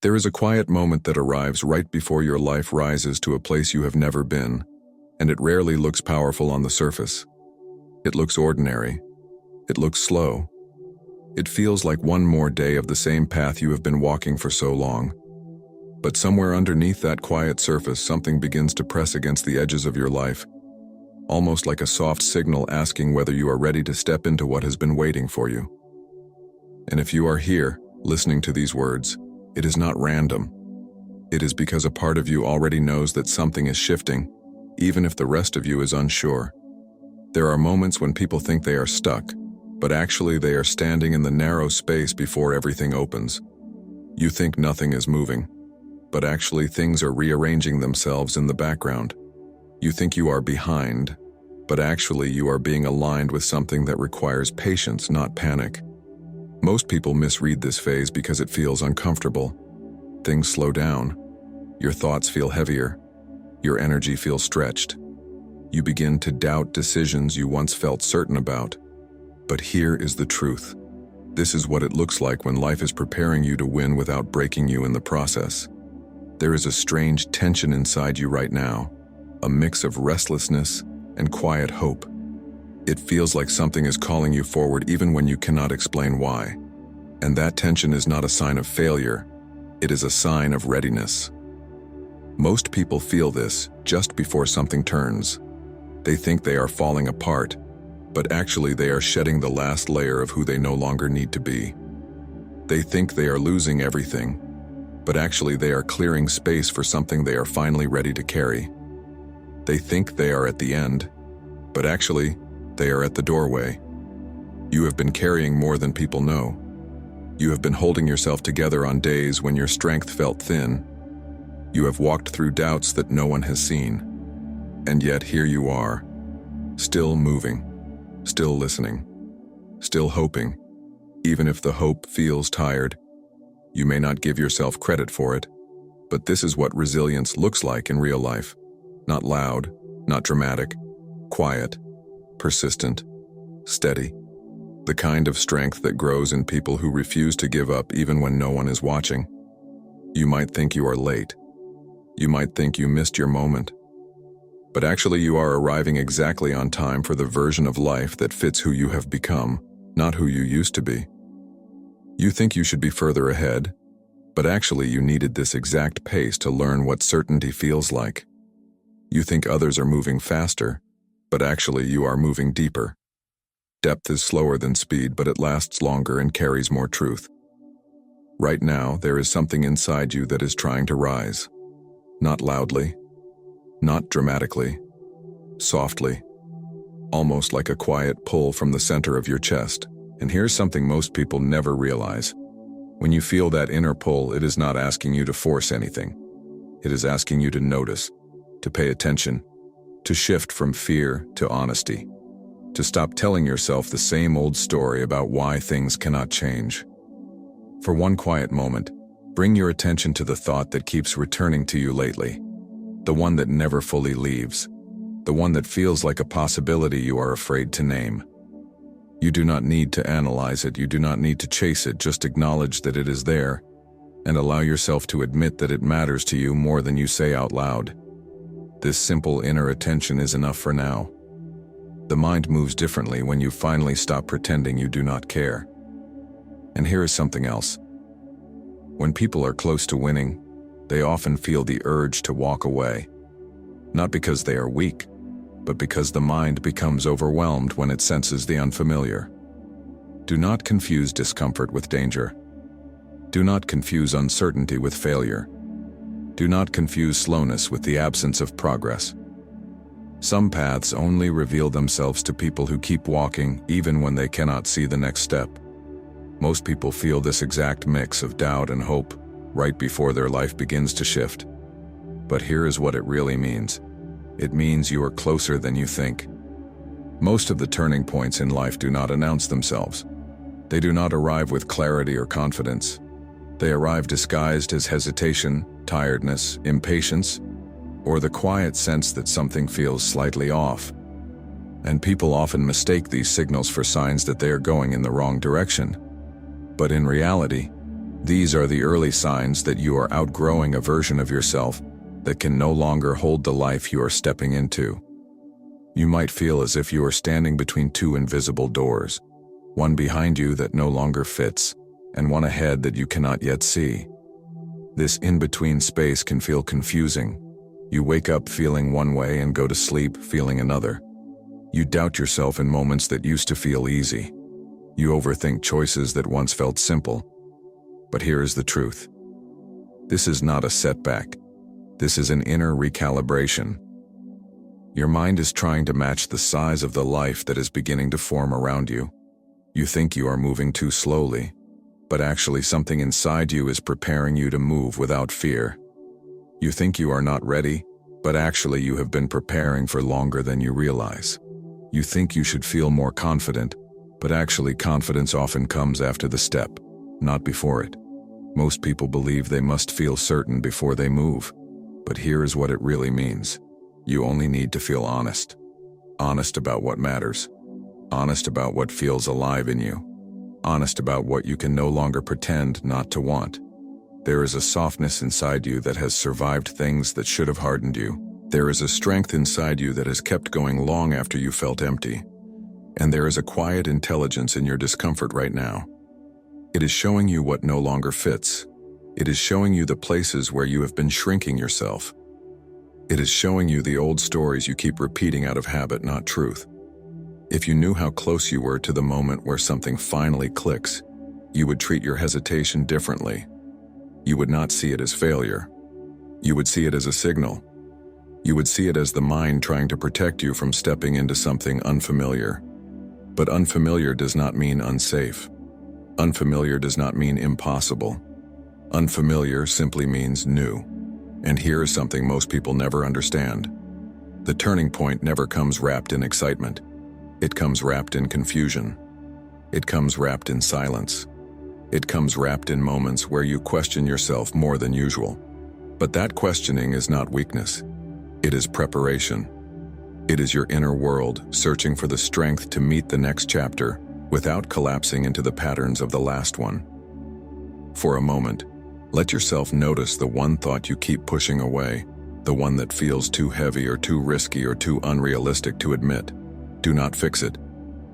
There is a quiet moment that arrives right before your life rises to a place you have never been, and it rarely looks powerful on the surface. It looks ordinary. It looks slow. It feels like one more day of the same path you have been walking for so long. But somewhere underneath that quiet surface, something begins to press against the edges of your life, almost like a soft signal asking whether you are ready to step into what has been waiting for you. And if you are here, listening to these words, it is not random. It is because a part of you already knows that something is shifting, even if the rest of you is unsure. There are moments when people think they are stuck, but actually they are standing in the narrow space before everything opens. You think nothing is moving, but actually things are rearranging themselves in the background. You think you are behind, but actually you are being aligned with something that requires patience, not panic. Most people misread this phase because it feels uncomfortable. Things slow down. Your thoughts feel heavier. Your energy feels stretched. You begin to doubt decisions you once felt certain about. But here is the truth. This is what it looks like when life is preparing you to win without breaking you in the process. There is a strange tension inside you right now, a mix of restlessness and quiet hope. It feels like something is calling you forward even when you cannot explain why. And that tension is not a sign of failure, it is a sign of readiness. Most people feel this just before something turns. They think they are falling apart, but actually they are shedding the last layer of who they no longer need to be. They think they are losing everything, but actually they are clearing space for something they are finally ready to carry. They think they are at the end, but actually, they are at the doorway. You have been carrying more than people know. You have been holding yourself together on days when your strength felt thin. You have walked through doubts that no one has seen. And yet here you are, still moving, still listening, still hoping. Even if the hope feels tired, you may not give yourself credit for it, but this is what resilience looks like in real life. Not loud, not dramatic, quiet, persistent, steady. The kind of strength that grows in people who refuse to give up even when no one is watching. You might think you are late. You might think you missed your moment. But actually you are arriving exactly on time for the version of life that fits who you have become, not who you used to be. You think you should be further ahead, but actually you needed this exact pace to learn what certainty feels like. You think others are moving faster, but actually you are moving deeper. Depth is slower than speed, but it lasts longer and carries more truth. Right now, there is something inside you that is trying to rise. Not loudly, not dramatically, softly, almost like a quiet pull from the center of your chest. And here's something most people never realize. When you feel that inner pull, it is not asking you to force anything. It is asking you to notice, to pay attention, to shift from fear to honesty, to stop telling yourself the same old story about why things cannot change. For one quiet moment, bring your attention to the thought that keeps returning to you lately, the one that never fully leaves, the one that feels like a possibility you are afraid to name. You do not need to analyze it, you do not need to chase it, just acknowledge that it is there, and allow yourself to admit that it matters to you more than you say out loud. This simple inner attention is enough for now. The mind moves differently when you finally stop pretending you do not care. And here is something else. When people are close to winning, they often feel the urge to walk away. Not because they are weak, but because the mind becomes overwhelmed when it senses the unfamiliar. Do not confuse discomfort with danger. Do not confuse uncertainty with failure. Do not confuse slowness with the absence of progress. Some paths only reveal themselves to people who keep walking even when they cannot see the next step. Most people feel this exact mix of doubt and hope right before their life begins to shift. But here is what it really means. It means you are closer than you think. Most of the turning points in life do not announce themselves. They do not arrive with clarity or confidence. They arrive disguised as hesitation, tiredness, impatience, or the quiet sense that something feels slightly off. And people often mistake these signals for signs that they are going in the wrong direction. But in reality, These are the early signs that you are outgrowing a version of yourself that can no longer hold the life you are stepping into. You might feel as if you are standing between two invisible doors, one behind you that no longer fits, and one ahead that you cannot yet see. This in-between space can feel confusing. You wake up feeling one way and go to sleep feeling another. You doubt yourself in moments that used to feel easy. You overthink choices that once felt simple. But here is the truth. This is not a setback. This is an inner recalibration. Your mind is trying to match the size of the life that is beginning to form around you. You think you are moving too slowly, but actually something inside you is preparing you to move without fear. You think you are not ready, but actually you have been preparing for longer than you realize. You think you should feel more confident, but actually confidence often comes after the step, not before it. Most people believe they must feel certain before they move, but here is what it really means. You only need to feel honest. Honest about what matters. Honest about what feels alive in you. Honest about what you can no longer pretend not to want. There is a softness inside you that has survived things that should have hardened you. There is a strength inside you that has kept going long after you felt empty. And there is a quiet intelligence in your discomfort right now. It is showing you what no longer fits. It is showing you the places where you have been shrinking yourself. It is showing you the old stories you keep repeating out of habit, not truth. If you knew how close you were to the moment where something finally clicks, you would treat your hesitation differently. You would not see it as failure. You would see it as a signal. You would see it as the mind trying to protect you from stepping into something unfamiliar. But unfamiliar does not mean unsafe. Unfamiliar does not mean impossible. Unfamiliar simply means new. And here is something most people never understand. The turning point never comes wrapped in excitement. It comes wrapped in confusion. It comes wrapped in silence. It comes wrapped in moments where you question yourself more than usual. But that questioning is not weakness. It is preparation. It is your inner world searching for the strength to meet the next chapter without collapsing into the patterns of the last one. For a moment, let yourself notice the one thought you keep pushing away, the one that feels too heavy or too risky or too unrealistic to admit. Do not fix it.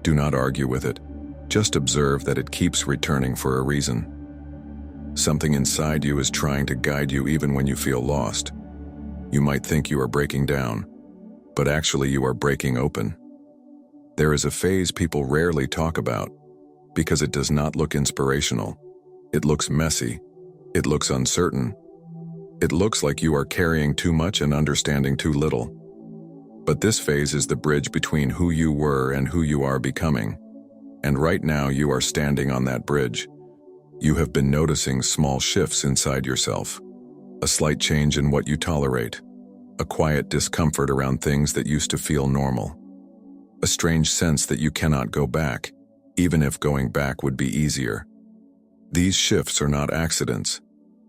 Do not argue with it. Just observe that it keeps returning for a reason. Something inside you is trying to guide you even when you feel lost. You might think you are breaking down, but actually you are breaking open. There is a phase people rarely talk about because it does not look inspirational. It looks messy. It looks uncertain. It looks like you are carrying too much and understanding too little. But this phase is the bridge between who you were and who you are becoming. And right now you are standing on that bridge. You have been noticing small shifts inside yourself. A slight change in what you tolerate. A quiet discomfort around things that used to feel normal. A strange sense that you cannot go back, even if going back would be easier. These shifts are not accidents.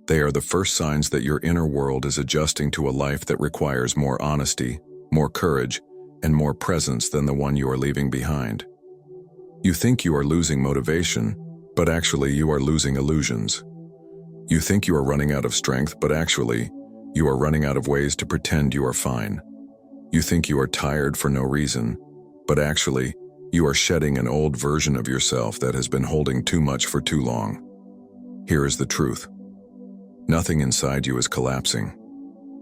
They are the first signs that your inner world is adjusting to a life that requires more honesty, more courage, and more presence than the one you are leaving behind. You think you are losing motivation, but actually you are losing illusions. You think you are running out of strength, but actually, you are running out of ways to pretend you are fine. You think you are tired for no reason, but actually, you are shedding an old version of yourself that has been holding too much for too long. Here is the truth. Nothing inside you is collapsing.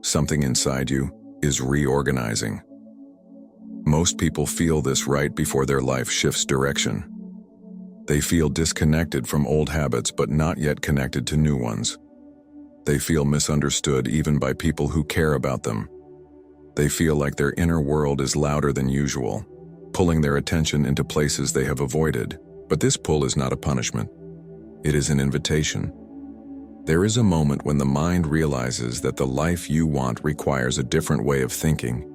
Something inside you is reorganizing. Most people feel this right before their life shifts direction. They feel disconnected from old habits but not yet connected to new ones. They feel misunderstood even by people who care about them. They feel like their inner world is louder than usual, pulling their attention into places they have avoided. But this pull is not a punishment. It is an invitation. There is a moment when the mind realizes that the life you want requires a different way of thinking,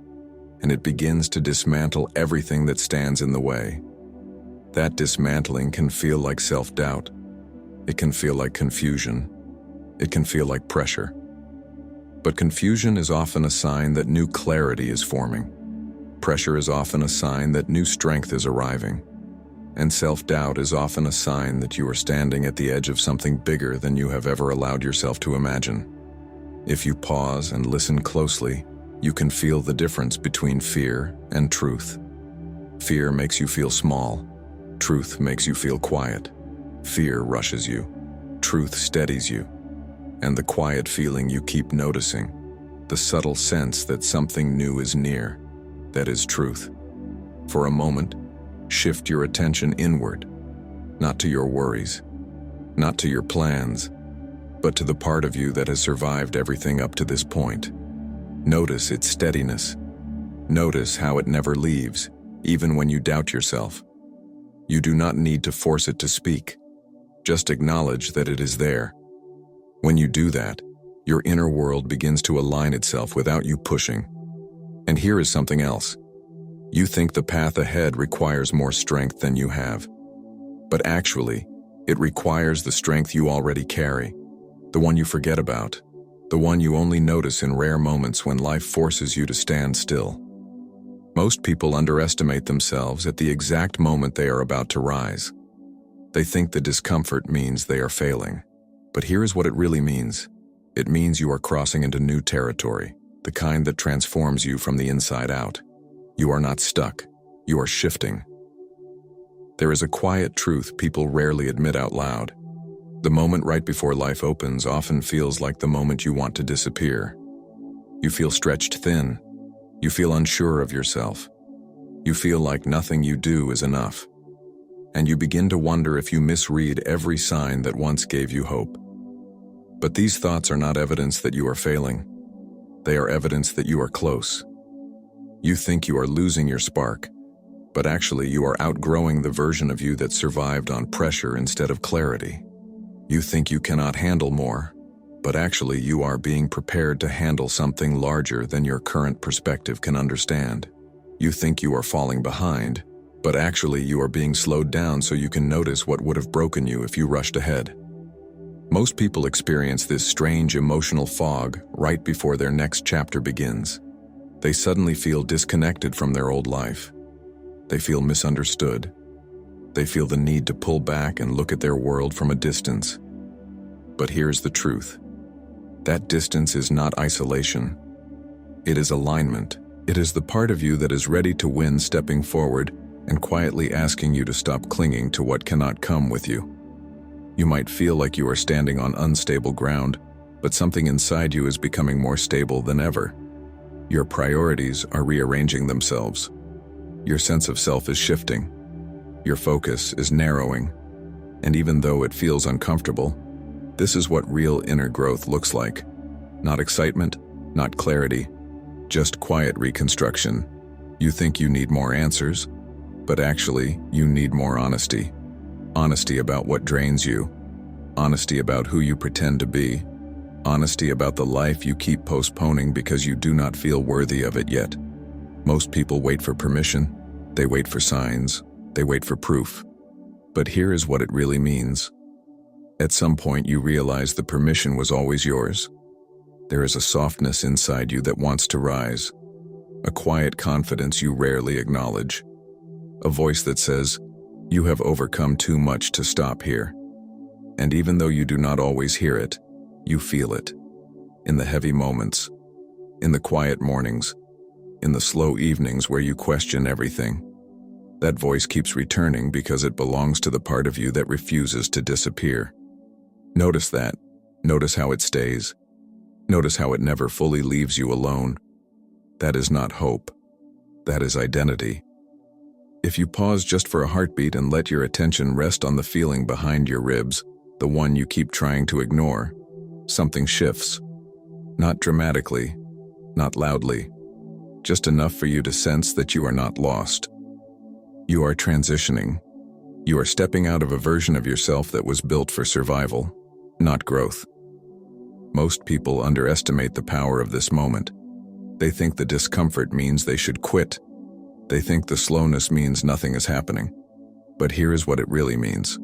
and it begins to dismantle everything that stands in the way. That dismantling can feel like self-doubt. It can feel like confusion. It can feel like pressure. But confusion is often a sign that new clarity is forming. Pressure is often a sign that new strength is arriving. and self-doubt is often a sign that you are standing at the edge of something bigger than you have ever allowed yourself to imagine. If you pause and listen closely, you can feel the difference between fear and truth. Fear makes you feel small. Truth makes you feel quiet. Fear rushes you. Truth steadies you. And the quiet feeling you keep noticing, the subtle sense that something new is near, that is truth. For a moment, shift your attention inward, not to your worries, not to your plans, but to the part of you that has survived everything up to this point. Notice its steadiness. Notice how it never leaves, even when you doubt yourself. You do not need to force it to speak. Just acknowledge that it is there. When you do that, your inner world begins to align itself without you pushing. And here is something else. You think the path ahead requires more strength than you have. But actually, it requires the strength you already carry, the one you forget about, the one you only notice in rare moments when life forces you to stand still. Most people underestimate themselves at the exact moment they are about to rise. They think the discomfort means they are failing. But here is what it really means. It means you are crossing into new territory, the kind that transforms you from the inside out. You are not stuck. You are shifting. There is a quiet truth people rarely admit out loud. The moment right before life opens often feels like the moment you want to disappear. You feel stretched thin. You feel unsure of yourself. You feel like nothing you do is enough. And you begin to wonder if you misread every sign that once gave you hope. But these thoughts are not evidence that you are failing. They are evidence that you are close. You think you are losing your spark, but actually you are outgrowing the version of you that survived on pressure instead of clarity. You think you cannot handle more, but actually you are being prepared to handle something larger than your current perspective can understand. You think you are falling behind, but actually you are being slowed down so you can notice what would have broken you if you rushed ahead. Most people experience this strange emotional fog right before their next chapter begins. They suddenly feel disconnected from their old life. They feel misunderstood. They feel the need to pull back and look at their world from a distance. But here's the truth. That distance is not isolation. It is alignment. It is the part of you that is ready to win, stepping forward and quietly asking you to stop clinging to what cannot come with you. You might feel like you are standing on unstable ground, but something inside you is becoming more stable than ever. Your priorities are rearranging themselves. Your sense of self is shifting. Your focus is narrowing. And even though it feels uncomfortable, this is what real inner growth looks like. Not excitement, not clarity, just quiet reconstruction. You think you need more answers, but actually you need more honesty. Honesty about what drains you. Honesty about who you pretend to be. Honesty about the life you keep postponing because you do not feel worthy of it yet. Most people wait for permission. They wait for signs. They wait for proof. But here is what it really means. At some point you realize the permission was always yours. There is a softness inside you that wants to rise. A quiet confidence you rarely acknowledge. A voice that says, "You have overcome too much to stop here." And even though you do not always hear it, you feel it. In the heavy moments, in the quiet mornings, in the slow evenings where you question everything. That voice keeps returning because it belongs to the part of you that refuses to disappear. Notice that. Notice how it stays. Notice how it never fully leaves you alone. That is not hope. That is identity. If you pause just for a heartbeat and let your attention rest on the feeling behind your ribs, the one you keep trying to ignore, something shifts. Not dramatically, not loudly, just enough for you to sense that you are not lost. You are transitioning. You are stepping out of a version of yourself that was built for survival, not growth. Most people underestimate the power of this moment. They think the discomfort means they should quit. They think the slowness means nothing is happening. But here is what it really means.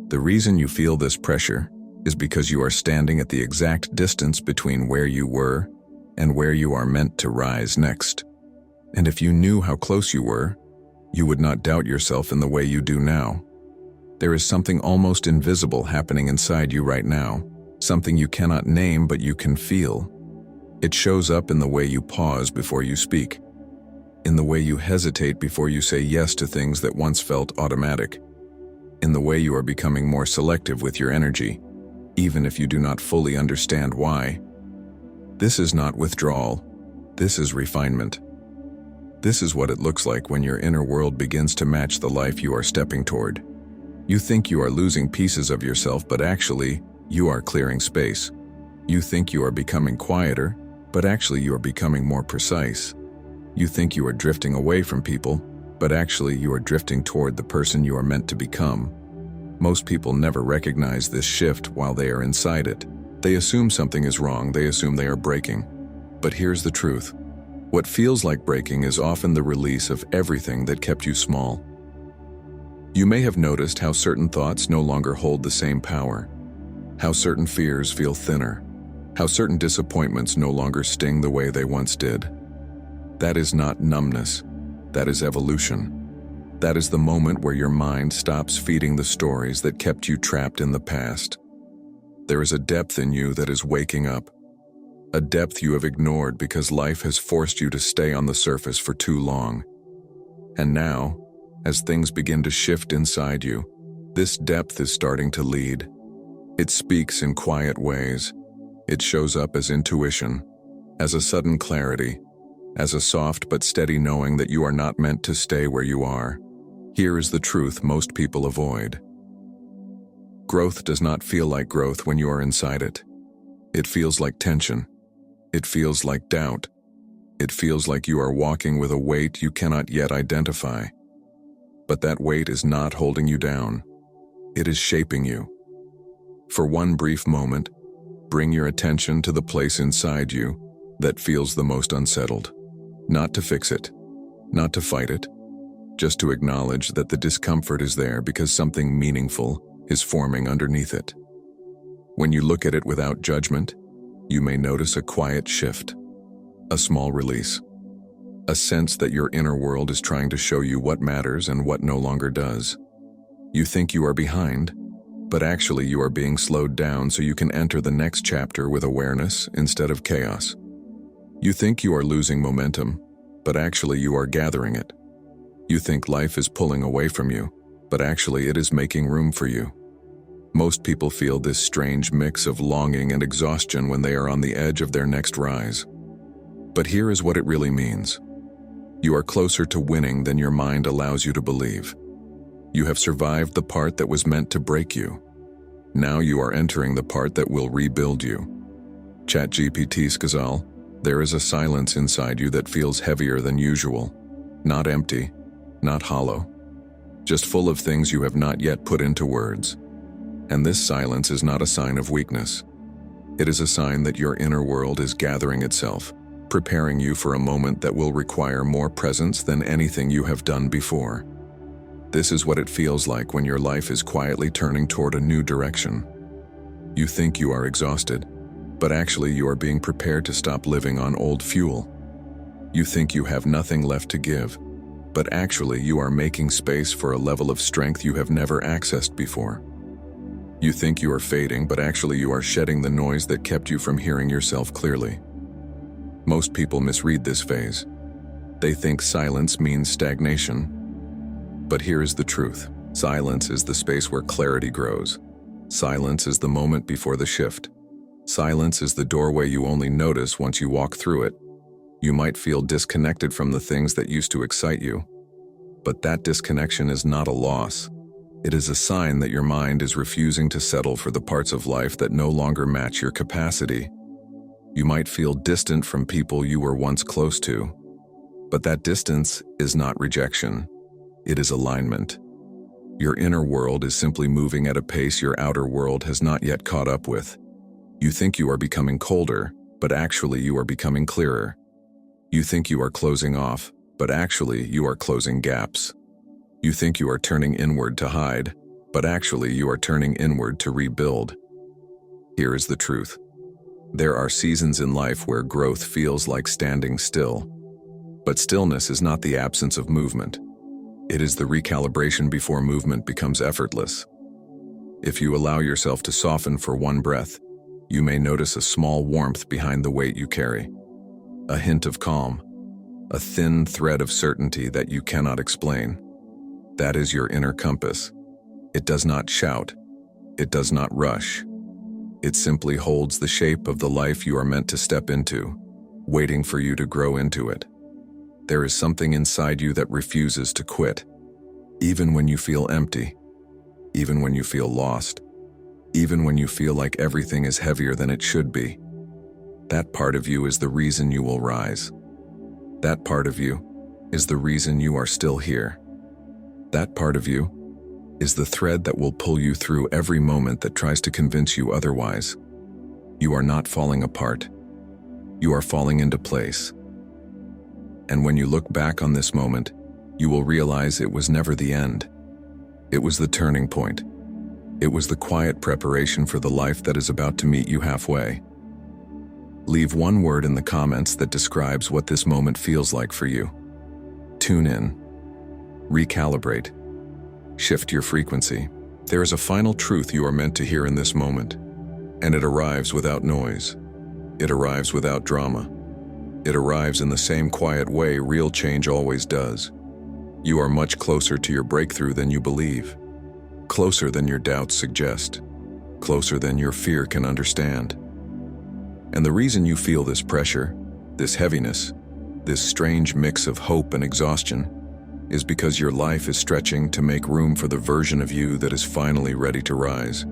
The reason you feel this pressure is because you are standing at the exact distance between where you were and where you are meant to rise next. And if you knew how close you were, You would not doubt yourself in the way you do now. There is something almost invisible happening inside you right now, something you cannot name but you can feel. It shows up in the way you pause before you speak, in the way you hesitate before you say yes to things that once felt automatic, in the way you are becoming more selective with your energy, even if you do not fully understand why. This is not withdrawal. This is refinement. This is what it looks like when your inner world begins to match the life you are stepping toward. You think you are losing pieces of yourself, but actually, you are clearing space. You think you are becoming quieter, but actually you are becoming more precise. You think you are drifting away from people, but actually you are drifting toward the person you are meant to become. Most people never recognize this shift while they are inside it. They assume something is wrong, they assume they are breaking. But here's the truth. What feels like breaking is often the release of everything that kept you small. You may have noticed how certain thoughts no longer hold the same power, how certain fears feel thinner, how certain disappointments no longer sting the way they once did. That is not numbness, that is evolution. That is the moment where your mind stops feeding the stories that kept you trapped in the past. There is a depth in you that is waking up, a depth you have ignored because life has forced you to stay on the surface for too long. And now, as things begin to shift inside you, this depth is starting to lead. It speaks in quiet ways. It shows up as intuition, as a sudden clarity, as a soft but steady knowing that you are not meant to stay where you are. Here is the truth most people avoid. Growth does not feel like growth when you are inside it. It feels like tension. It feels like doubt. It feels like you are walking with a weight you cannot yet identify. But that weight is not holding you down. It is shaping you. For one brief moment, bring your attention to the place inside you that feels the most unsettled. Not to fix it, not to fight it, just to acknowledge that the discomfort is there because something meaningful is forming underneath it. When you look at it without judgment, you may notice a quiet shift, a small release, a sense that your inner world is trying to show you what matters and what no longer does. You think you are behind, but actually you are being slowed down so you can enter the next chapter with awareness instead of chaos. You think you are losing momentum, but actually you are gathering it. You think life is pulling away from you, but actually it is making room for you. Most people feel this strange mix of longing and exhaustion when they are on the edge of their next rise. But here is what it really means. You are closer to winning than your mind allows you to believe. You have survived the part that was meant to break you. Now you are entering the part that will rebuild you. ChatGPT Skazal, there is a silence inside you that feels heavier than usual. Not empty, not hollow, just full of things you have not yet put into words. And this silence is not a sign of weakness. It is a sign that your inner world is gathering itself, preparing you for a moment that will require more presence than anything you have done before. This is what it feels like when your life is quietly turning toward a new direction. You think you are exhausted, but actually you are being prepared to stop living on old fuel. You think you have nothing left to give, but actually you are making space for a level of strength you have never accessed before. You think you are fading, but actually you are shedding the noise that kept you from hearing yourself clearly. Most people misread this phase. They think silence means stagnation. But here is the truth. Silence is the space where clarity grows. Silence is the moment before the shift. Silence is the doorway you only notice once you walk through it. You might feel disconnected from the things that used to excite you. But that disconnection is not a loss. It is a sign that your mind is refusing to settle for the parts of life that no longer match your capacity. You might feel distant from people you were once close to. But that distance is not rejection. It is alignment. Your inner world is simply moving at a pace your outer world has not yet caught up with. You think you are becoming colder, but actually you are becoming clearer. You think you are closing off, but actually you are closing gaps. You think you are turning inward to hide, but actually you are turning inward to rebuild. Here is the truth. There are seasons in life where growth feels like standing still. But stillness is not the absence of movement. It is the recalibration before movement becomes effortless. If you allow yourself to soften for one breath, you may notice a small warmth behind the weight you carry, a hint of calm, a thin thread of certainty that you cannot explain. That is your inner compass. It does not shout. It does not rush. It simply holds the shape of the life you are meant to step into, waiting for you to grow into it. There is something inside you that refuses to quit, even when you feel empty, even when you feel lost, even when you feel like everything is heavier than it should be. That part of you is the reason you will rise. That part of you is the reason you are still here. That part of you is the thread that will pull you through every moment that tries to convince you otherwise. You are not falling apart. You are falling into place. And when you look back on this moment, you will realize it was never the end. It was the turning point. It was the quiet preparation for the life that is about to meet you halfway. Leave one word in the comments that describes what this moment feels like for you. Tune in. Recalibrate. Shift your frequency. There is a final truth you are meant to hear in this moment, and it arrives without noise. It arrives without drama. It arrives in the same quiet way real change always does. You are much closer to your breakthrough than you believe. Closer than your doubts suggest. Closer than your fear can understand. And the reason you feel this pressure, this heaviness, this strange mix of hope and exhaustion, is because your life is stretching to make room for the version of you that is finally ready to rise.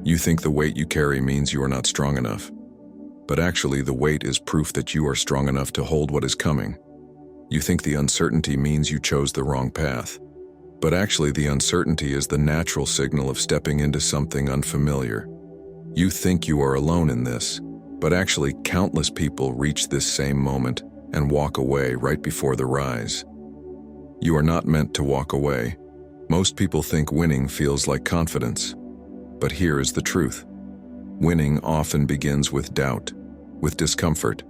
You think the weight you carry means you are not strong enough. But actually, the weight is proof that you are strong enough to hold what is coming. You think the uncertainty means you chose the wrong path. But actually, the uncertainty is the natural signal of stepping into something unfamiliar. You think you are alone in this, but actually, countless people reach this same moment and walk away right before the rise. You are not meant to walk away. Most people think winning feels like confidence. But here is the truth. Winning often begins with doubt, with discomfort,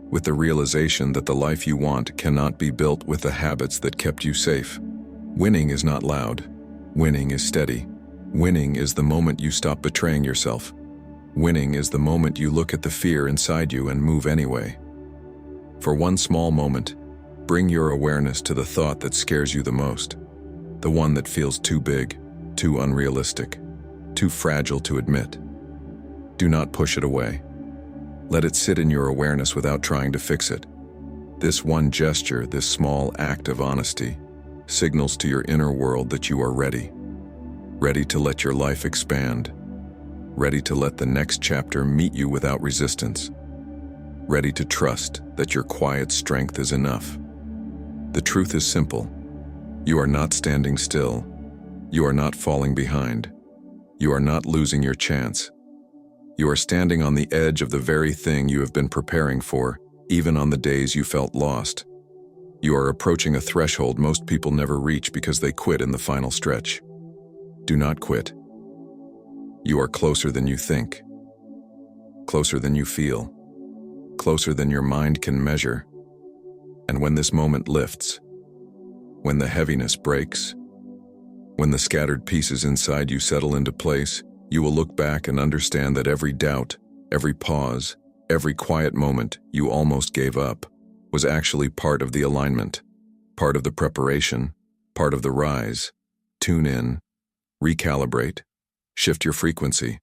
with the realization that the life you want cannot be built with the habits that kept you safe. Winning is not loud. Winning is steady. Winning is the moment you stop betraying yourself. Winning is the moment you look at the fear inside you and move anyway. For one small moment, bring your awareness to the thought that scares you the most, the one that feels too big, too unrealistic, too fragile to admit. Do not push it away. Let it sit in your awareness without trying to fix it. This one gesture, this small act of honesty, signals to your inner world that you are ready. Ready to let your life expand. Ready to let the next chapter meet you without resistance. Ready to trust that your quiet strength is enough. The truth is simple. You are not standing still. You are not falling behind. You are not losing your chance. You are standing on the edge of the very thing you have been preparing for, even on the days you felt lost. You are approaching a threshold most people never reach because they quit in the final stretch. Do not quit. You are closer than you think. Closer than you feel. Closer than your mind can measure. And when this moment lifts, when the heaviness breaks, when the scattered pieces inside you settle into place, you will look back and understand that every doubt, every pause, every quiet moment you almost gave up was actually part of the alignment, part of the preparation, part of the rise. Tune in, recalibrate, shift your frequency,